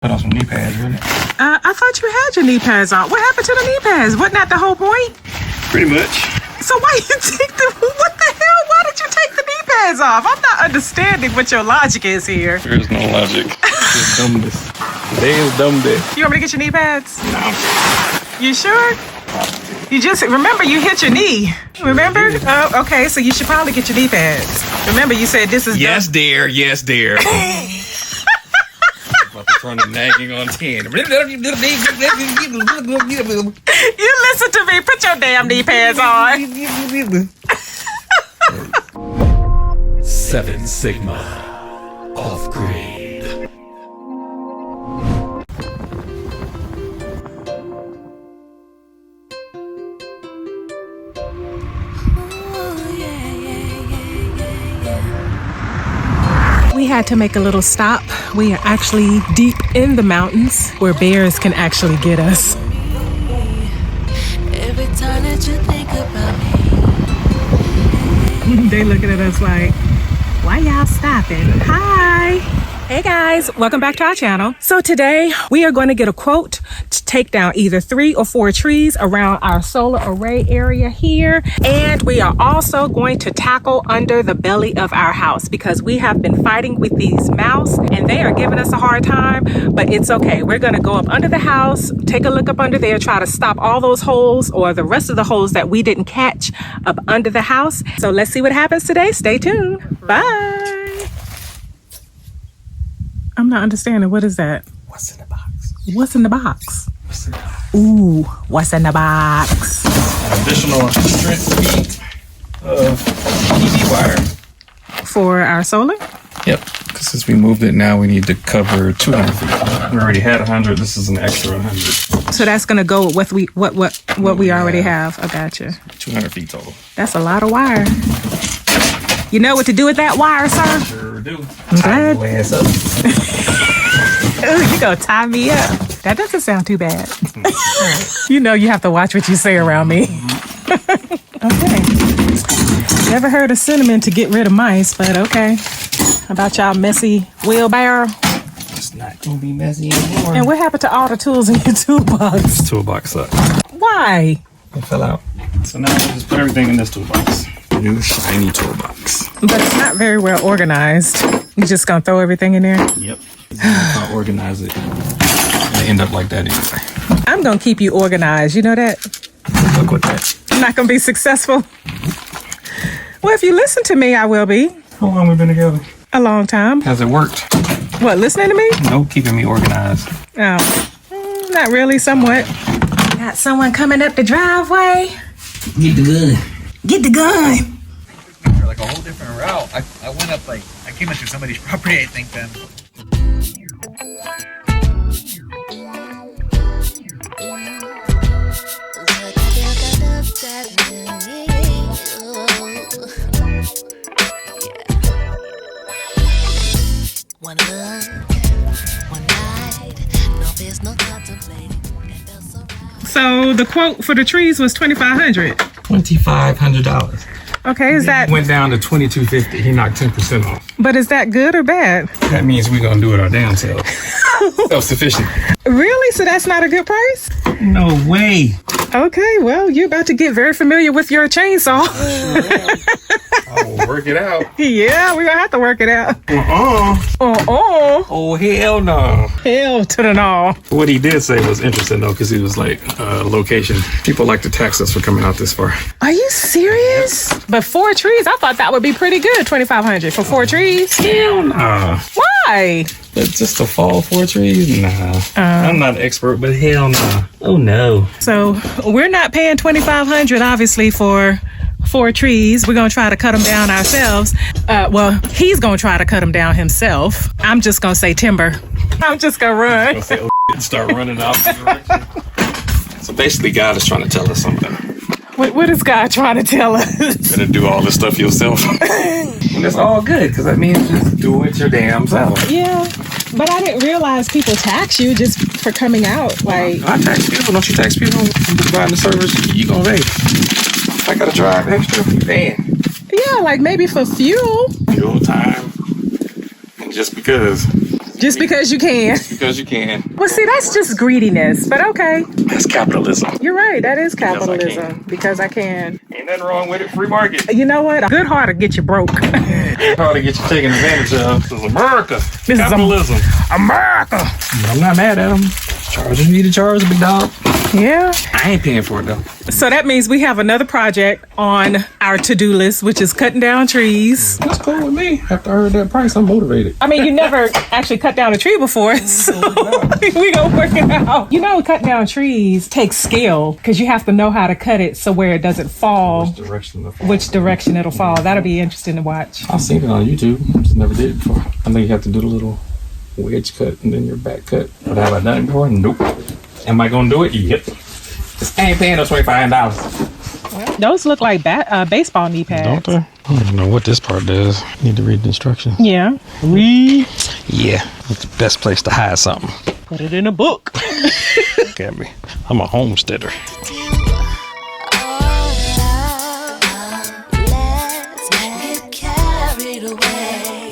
Put on some knee pads, wouldn't it? I thought you had your knee pads on. What happened to the knee pads? Wasn't that the whole point? Pretty much. So why you take the, what the hell? Why did you take the knee pads off? I'm not understanding what your logic is here. There is no logic. It's dumbness. Today is dumb day. You want me to get your knee pads? No. You sure? You just, remember you hit your knee. Remember? Oh, okay, so you should probably get your knee pads. Remember you said this is Yes, dear. Yes, dear. About to turn the nagging on 10. You listen to me. Put your damn knee pads on. 7 Sigma Offgrid. We had to make a little stop. We are actually deep in the mountains where bears can actually get us. Every time that you think about me. They looking at us like, why y'all stopping? Hi. Hey guys, welcome back to our channel. So today we are going to get a quote to take down either 3 or 4 trees around our solar array area here. And we are also going to tackle under the belly of our house because we have been fighting with these mouse and they are giving us a hard time, but it's okay. We're going to go up under the house, take a look up under there, try to stop all those holes or the rest of the holes that we didn't catch up under the house. So let's see what happens today. Stay tuned. Bye. I'm not understanding. What is that? What's in the box? What's in the box? What's in the box? Ooh, what's in the box? An additional 100 feet of EV wire. For our solar? Yep. Because since we moved it, now we need to cover 200 feet. We already had 100. This is an extra 100. So that's gonna go with what we already have. I gotcha. 200 feet total. That's a lot of wire. You know what to do with that wire, sir? Sure do. I'm glad. Tie your ass up. Ooh, you gonna tie me up. That doesn't sound too bad. You know you have to watch what you say around me. Okay. Never heard of cinnamon to get rid of mice, but okay. How about y'all messy wheelbarrow? It's not gonna be messy anymore. And what happened to all the tools in your toolbox? This toolbox sucked. Why? It fell out. So now we just put everything in this toolbox. New shiny toolbox. But it's not very well organized. You just gonna throw everything in there? Yep. I'll organize it. I end up like that anyway. I'm gonna keep you organized. You know that? Look with that. I'm not gonna be successful. Well, if you listen to me, I will be. How long we been together? A long time. Has it worked? What, listening to me? No, keeping me organized. Oh, not really, somewhat. Got someone coming up the driveway. Get the gun. Get the gun. Like a whole different route. I went up I came up to somebody's property, I think then. One look, one night, no fears, no contemplating. So the quote for the trees was $2,500. $2,500. Okay, is that? Went down to $2,250. He knocked 10% off. But is that good or bad? That means we're gonna do it our damn self. Self-sufficient. Really? So that's not a good price? No way. Okay, well, you're about to get very familiar with your chainsaw. I will work it out. Yeah, we're gonna have to work it out. Oh, hell no. Hell to the no. What he did say was interesting though, because he was like, location. People like to tax us for coming out this far. Are you serious? But 4 trees, I thought that would be pretty good. $2,500 for 4 trees. Hell nah. Why? But just to fall 4 trees? Nah. I'm not an expert, but hell nah. Oh no. So we're not paying $2,500 obviously for 4 trees. We're gonna try to cut them down ourselves. Well, he's gonna try to cut them down himself. I'm just gonna say timber. I'm just gonna run. I'll say, and start running the opposite direction. So basically, God is trying to tell us something. What is God trying to tell us? Better do all this stuff yourself. And it's all good, because that means just do it your damn self. Yeah, but I didn't realize people tax you just for coming out. Like, I tax people. Don't you tax people? You providing the service, you gonna pay. If I gotta drive extra, you paying. yeah, like maybe for fuel. Fuel time. And just because Just because you can. Because you can. Well, see, that's just greediness, but okay. That's capitalism. You're right. That is Because I capitalism. Because I can. Ain't nothing wrong with it. Free market. You know what? A good heart will get you broke. How to get you taken advantage of. This is America. This is Capitalism. America. But I'm not mad at them. Charging me to charge, big dog. Yeah. I ain't paying for it though. So that means we have another project on our to-do list, which is cutting down trees. That's cool with me. After I heard that price, I'm motivated. I mean, you never actually cut down a tree before, so we gonna work it out. You know, cutting down trees takes skill because you have to know how to cut it so where it doesn't fall, which direction it'll fall. That'll be interesting to watch. I've seen it on YouTube. Just never did it before. I know you have to do the little wedge cut and then your back cut. But have I done it before? Nope. Am I gonna do it? Yep. I ain't paying no $25. Those look like baseball knee pads. Don't they? I don't even know what this part does. Need to read the instructions. Yeah. Read. Yeah. It's the best place to hide something. Put it in a book. Look at me. I'm a homesteader. Let's get carried away.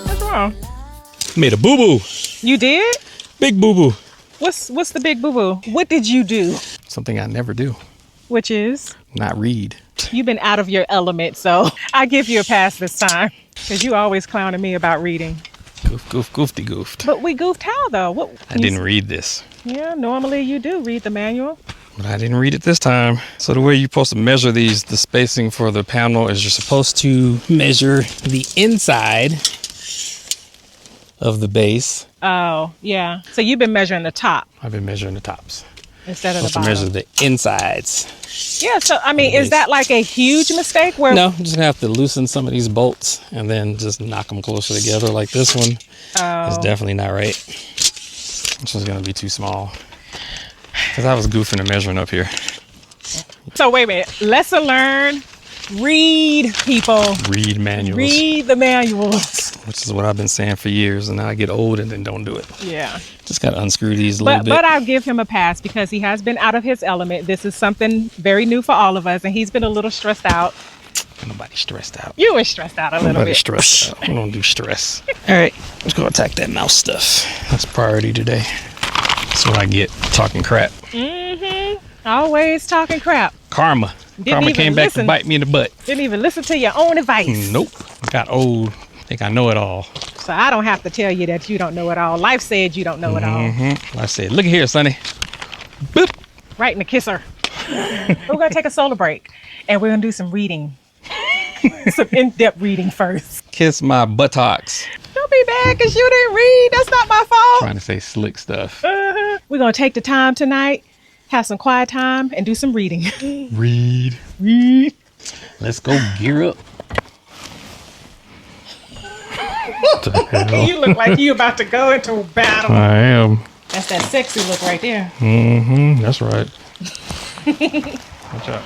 What's wrong? Made a boo-boo. You did? Big boo-boo. What's the big boo-boo? What did you do? Something I never do. Which is? Not read. You've been out of your element, so I give you a pass this time. Because you always clowning me about reading. Goofty goofed. But we goofed how, though? I didn't read this. Yeah, normally you do read the manual. But I didn't read it this time. So the way you're supposed to measure the spacing for the panel is you're supposed to measure the inside of the base. Oh, yeah. So you've been measuring the top I've been measuring the tops. instead of the Supposed to bottom. measure the insides. Yeah, so, I mean, is that like a huge mistake? Where No, just gonna have to loosen some of these bolts and then just knock them closer together like this one. It's definitely not right. This one's gonna be too small. Because I was goofing and measuring up here. So wait a minute. Lesson learned. Read, people. Read manuals. Read the manuals. Which is what I've been saying for years, and now I get old and then don't do it. Yeah. Just gotta unscrew these a little bit. But I'll give him a pass because he has been out of his element. This is something very new for all of us, and he's been a little stressed out. Nobody stressed out. You were stressed out a little Nobody bit. stressed out. We don't do stress. All right, let's go attack that mouse stuff. That's priority today. That's what I get, talking crap. Mm-hmm. Always talking crap. Karma. Karma even came back to listen. bite me in the butt. Didn't even listen to your own advice. Nope. I got old. Think I know it all. So I don't have to tell you that you don't know it all. Life said you don't know it all. I said, look here, Sonny. Boop. Right in the kisser. We're going to take a solar break and we're going to do some reading. Some in-depth reading first. Kiss my buttocks. Don't be bad because you didn't read. That's not my fault. Trying to say slick stuff. We're going to take the time tonight, have some quiet time, and do some reading. Read. Let's go gear up. What the hell? You look like you about to go into a battle. I am. That's that sexy look right there. That's right. Watch out.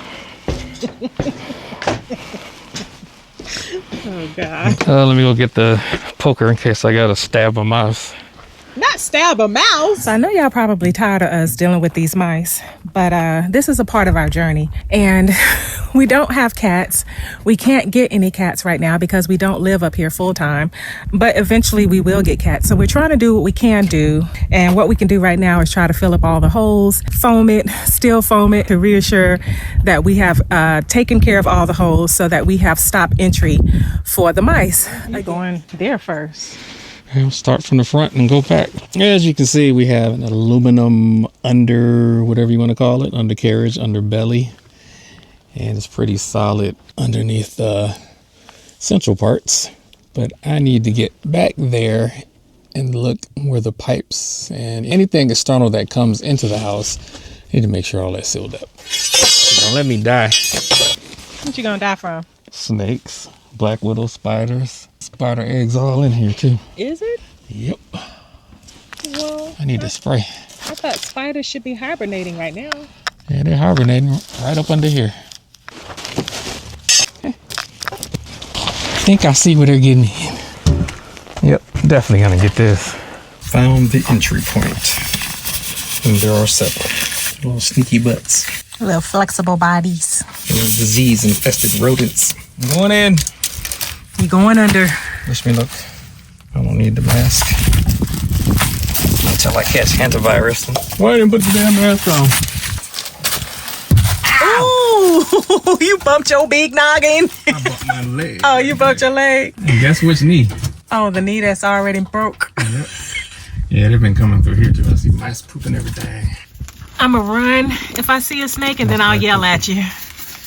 Oh, God. Let me go get the poker in case I gotta stab a mouse. Not stab a mouse. I know y'all probably tired of us dealing with these mice, but this is a part of our journey. And we don't have cats. We can't get any cats right now because we don't live up here full time. But eventually we will get cats. So we're trying to do what we can do. And what we can do right now is try to fill up all the holes, foam it, still foam it to reassure that we have taken care of all the holes so that we have stop entry for the mice. You're going there first. I'll start from the front and go back. As you can see, we have an aluminum under, whatever you want to call it, undercarriage, underbelly. And it's pretty solid underneath the central parts. But I need to get back there and look where the pipes and anything external that comes into the house, I need to make sure all that's sealed up. Don't let me die. What you gonna die from? Snakes, black widow spiders, spider eggs all in here too. Is it? Yep. Well, I need to spray. I thought spiders should be hibernating right now. Yeah, they're hibernating right up under here. I think I see where they're getting in. Yep, definitely gonna get this. Found the entry point. And there are several little sneaky butts. Little flexible bodies. Those disease-infested rodents. I'm going in. You going under? Wish me luck. I don't need the mask until I catch hantavirus. Why didn't put the damn mask on? Ooh, you bumped your big noggin. I bumped my leg. Oh, you bumped your leg. And guess which knee? Oh, the knee that's already broke. Yep. Yeah, they've been coming through here too. I see mice pooping everything. I'ma run if I see a snake, and then I'll yell at you.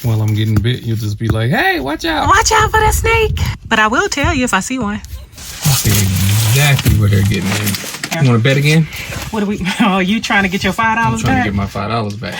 While I'm getting bit, you'll just be like, hey, watch out. Watch out for that snake. But I will tell you if I see one. I see exactly where they're getting in. You want to bet again? What are we? Oh, you trying to get your $5 I'm trying back? to get my $5 back.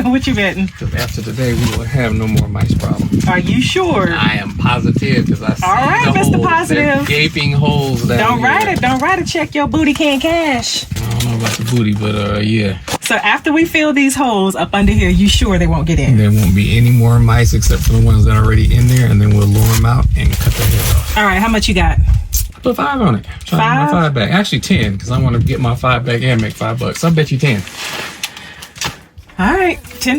What you betting? Because after today, we will have no more mice problems. Are you sure? I am positive because I see All right, the Mr. holes. Positive. They're gaping holes down Don't here. write it. Don't write it. Check your booty can cash. I don't know about the booty, but yeah. So after we fill these holes up under here, you sure they won't get in? There won't be any more mice except for the ones that are already in there, and then we'll lure them out and cut their head off. All right, how much you got? Put 5 on it. Try to get my 5 back. Actually 10, because I want to get my 5 back and make $5. I'll bet you 10. All right, $10.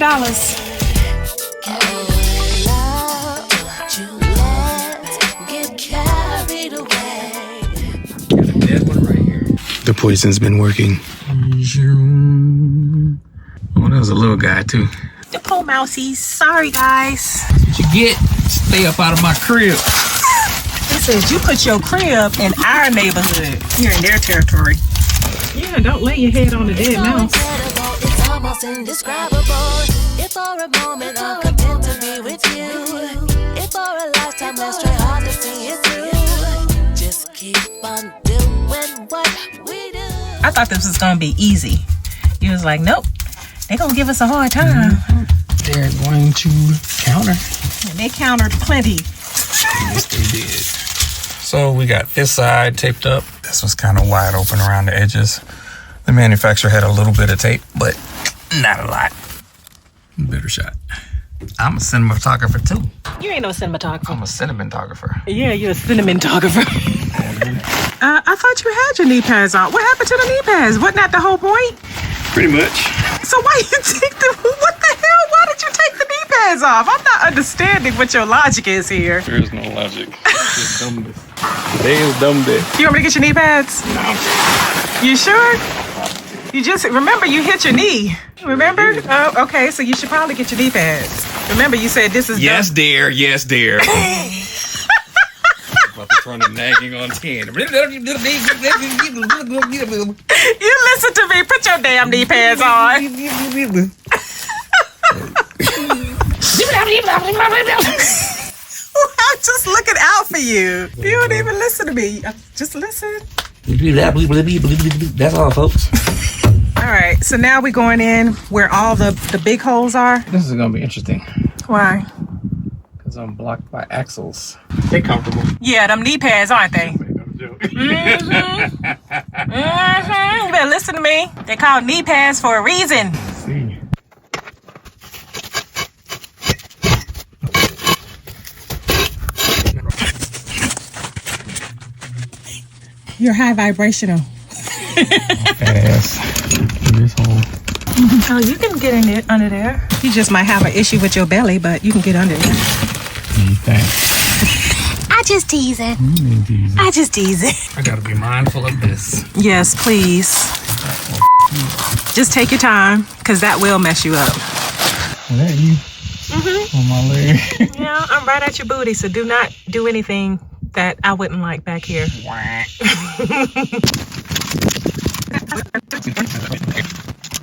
Got a dead one right here. The poison's been working. Oh, that was a little guy too. The poor mousies. Sorry, guys. That's what you get. Stay up out of my crib. It says you put your crib in our neighborhood. You're in their territory. Yeah, don't lay your head on the dead mouse. It's almost indescribable. If for a moment I'm content to be with you, if for a lifetime let's try hard to see it through. Just keep on doing what we do. I thought this was gonna be easy. You was like, nope, they're gonna give us a hard time. They're going to counter. And they countered plenty. Yes, they did. So we got this side taped up. This was kind of wide open around the edges. The manufacturer had a little bit of tape, but not a lot. Better shot. I'm a cinematographer too. You ain't no cinematographer. I'm a cinematographer. Yeah, you're a cinematographer. I thought you had your knee pads on. What happened to the knee pads? Wasn't that the whole point? Pretty much. So why you take the, what the hell? Why did you take the knee pads off? I'm not understanding what your logic is here. There is no logic. It's dumbness. Today is dumb day. You want me to get your knee pads? No. You sure? You just, remember you hit your knee. Remember? Oh, okay, so you should probably get your knee pads. Remember you said this is Yes, dear. Yes, dear. About to turn the nagging on 10. You listen to me. Put your damn knee pads on. I'm just looking out for you. You don't even listen to me. Just listen. That's all, folks. All right, so now we're going in where all the big holes are. This is going to be interesting Why? because I'm blocked by axles. They comfortable. Yeah, them knee pads, aren't they? You better listen to me. They call knee pads for a reason. See. You're high vibrational. Fat ass. This hole. Oh, you can get in it under there. You just might have an issue with your belly, but you can get under there. Thanks. I just teasing. I just tease it. I gotta be mindful of this. Yes, please. Just take your time, because that will mess you up. Is that you? On my leg. Yeah, I'm right at your booty, so do not do anything that I wouldn't like back here.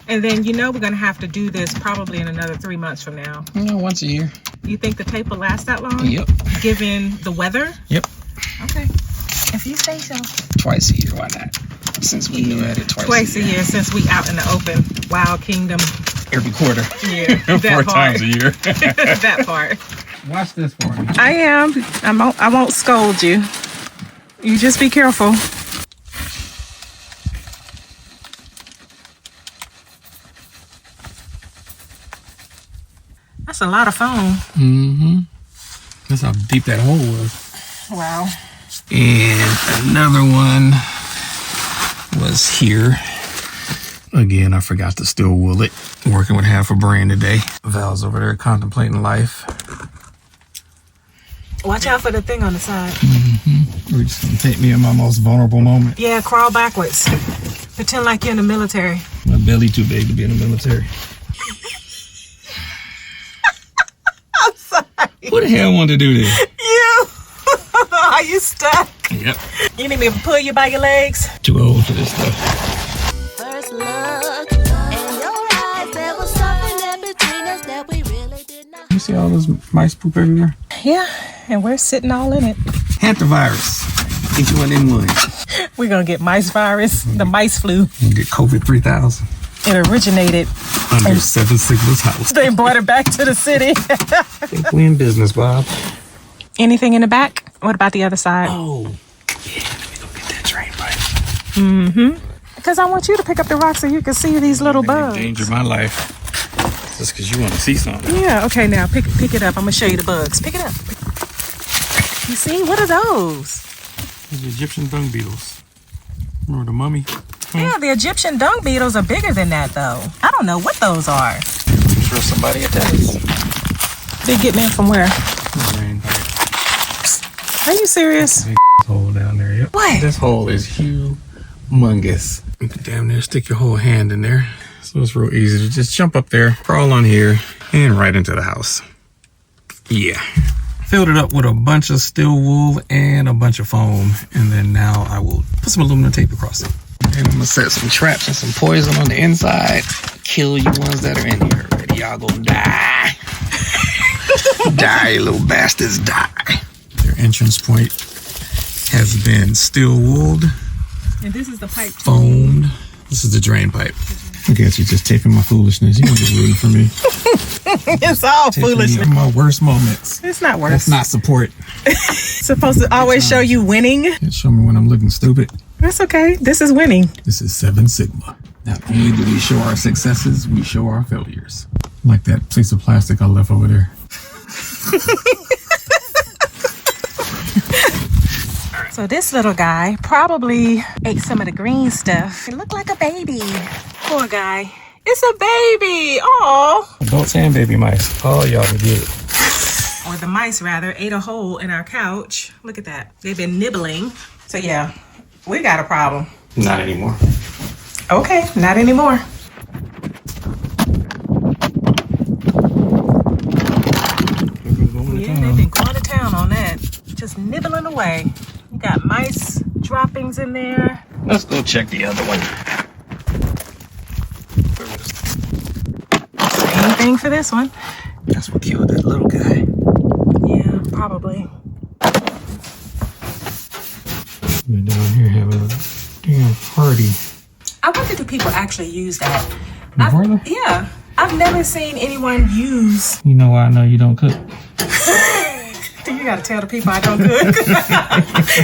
And then we're going to have to do this probably in another 3 months from now. Once a year. You think the tape will last that long? Yep. Given the weather? Yep. Okay. If you say so. Twice a year. Why not? Since we knew at it Twice a year since we out in the open. Wild Kingdom. Every quarter. Yeah. 4 That part. times a year. That part. Watch this for me. I am. I won't scold you. You just be careful. That's a lot of foam. Mm-hmm. That's how deep that hole was. Wow. And another one was here. Again, I forgot to still wool it. Working with half a brain today. Val's over there contemplating life. Watch out for the thing on the side. We're just gonna take me in my most vulnerable moment. Yeah, crawl backwards. Pretend like you're in the military. My belly too big to be in the military. I'm sorry. Who the hell wanted to do this? You. Are you stuck? Yep. You need me to pull you by your legs? Too old for this stuff. First look in your eyes, there was something there between us that we really did not. You see all this mice poop everywhere? Yeah, and we're sitting all in it. Hantavirus. Each one in one. We're gonna get mice virus, the mice flu. We'll get COVID 3000. It originated. Under Seven Sigma's house. They brought it back to the city. I think we in business, Bob. Anything in the back? What about the other side? Oh, yeah, let me go get that drain pipe. Because I want you to pick up the rock so you can see these little bugs. Endanger my life. Just because you want to see something. Yeah, okay, now pick it up. I'm going to show you the bugs. Pick it up. You see? What are those? These are Egyptian dung beetles. Remember the mummy? Yeah, the Egyptian dung beetles are bigger than that, though. I don't know what those are. I'm sure somebody attacks. They're getting in from where? Drain pipe. Are you serious? Big hole down there, yep. What? This hole is humongous. You can damn near stick your whole hand in there. So it's real easy to just jump up there, crawl on here, and right into the house. Yeah. Filled it up with a bunch of steel wool and a bunch of foam. And then now I will put some aluminum tape across it. And I'm gonna set some traps and some poison on the inside. Kill you ones that are in here already. Y'all gonna die. Die, you little bastards, die. Their entrance point has been steel wooled, And this is the pipe. foamed. This is the drain pipe. Look at you just taping my foolishness. You just rooting for me. It's all Taping me foolishness. in my worst moments. It's not worse. That's not support. It's supposed to always show you winning. It show me when I'm looking stupid. That's okay. This is winning. This is 7 Sigma. Not only do we show our successes, we show our failures. Like that piece of plastic I left over there. So this little guy probably ate some of the green stuff. It looked like a baby. Poor guy. It's a baby. Oh. Adults and baby mice. All y'all can get it. Or the mice rather ate a hole in our couch. Look at that. They've been nibbling. So yeah, we got a problem. Not anymore. Okay, not anymore. Yeah, they've been going to town on that. Just nibbling away. You got mice droppings in there. Let's go check the other one. Same thing for this one. That's what killed that little guy. Yeah, probably. We're down here having a damn party. I wonder do people actually use that? Broiler? Yeah. I've never seen anyone use. You know why I know you don't cook? You gotta tell the people I don't cook.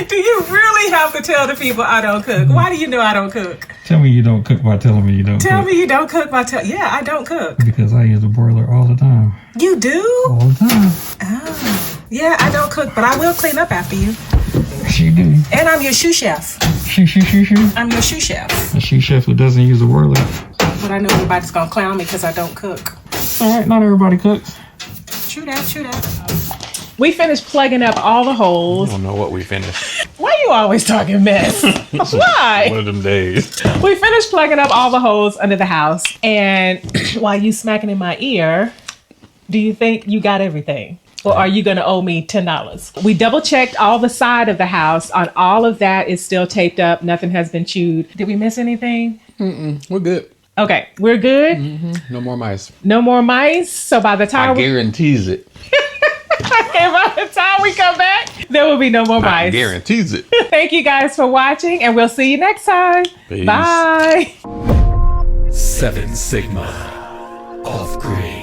Do you really have to tell the people I don't cook? Why do you know I don't cook? Tell me you don't cook by telling me you don't Tell cook. me you don't cook by yeah, I don't cook. Because I use a broiler all the time. You do? All the time. Oh. Yeah, I don't cook, but I will clean up after you. She do. And I'm your shoe chef. She. I'm your shoe chef. A she chef who doesn't use a broiler. But I know everybody's gonna clown me because I don't cook. All right, not everybody cooks. True that. We finished plugging up all the holes. I don't know what we finished. Why you always talking mess? Why? One of them days. We finished plugging up all the holes under the house. And while you smacking in my ear, do you think you got everything? Or are you going to owe me $10? We double checked all the side of the house. On all of that is still taped up. Nothing has been chewed. Did we miss anything? We're good. Okay, we're good. No more mice. No more mice. So by the time I guarantees it. okay, by the time we come back, there will be no more I mice. guarantees it. Thank you guys for watching, and we'll see you next time. Peace. Bye. 7 Sigma. Off-grid.